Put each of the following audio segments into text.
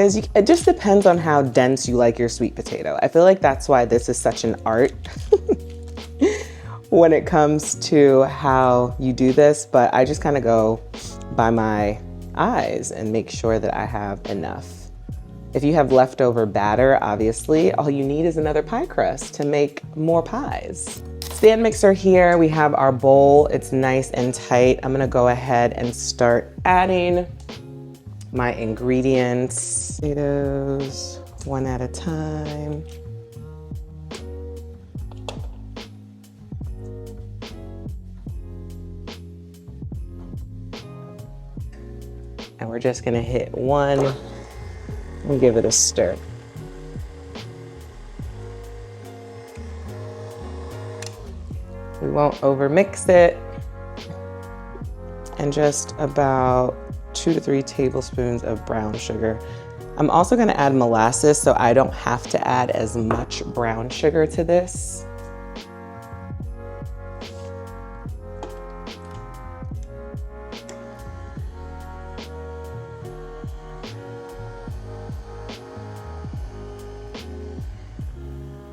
is, it just depends on how dense you like your sweet potato. I feel like that's why this is such an art when it comes to how you do this, but I just kind of go by my eyes and make sure that I have enough. If you have leftover batter, obviously, all you need is another pie crust to make more pies. Stand mixer here, we have our bowl. It's nice and tight. I'm gonna go ahead and start adding my ingredients. Potatoes, one at a time. And we're just gonna hit one and give it a stir. We won't over mix it. And just about 2 to 3 tablespoons of brown sugar. I'm also gonna add molasses so I don't have to add as much brown sugar to this.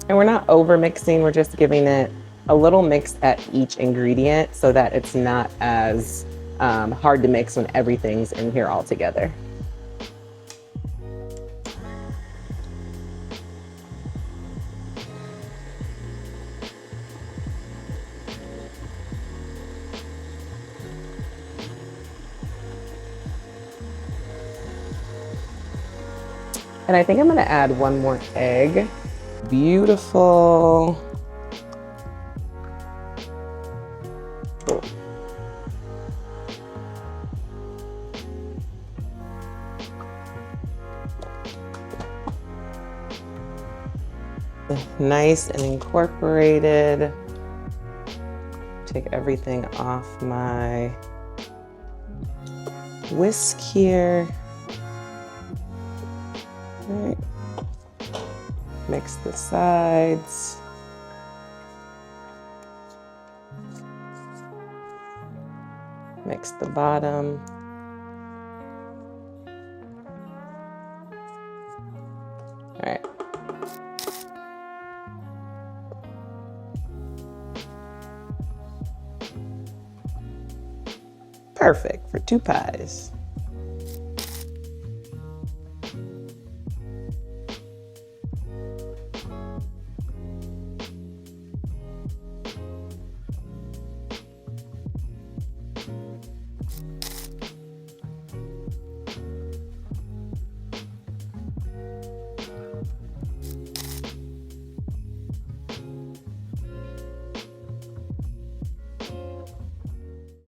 And we're not over mixing, we're just giving it a little mix at each ingredient so that it's not as hard to mix when everything's in here all together. And I think I'm gonna add one more egg. Beautiful. Nice and incorporated. Take everything off my whisk here. All right. Mix the sides. Mix the bottom. All right. Perfect for 2 pies.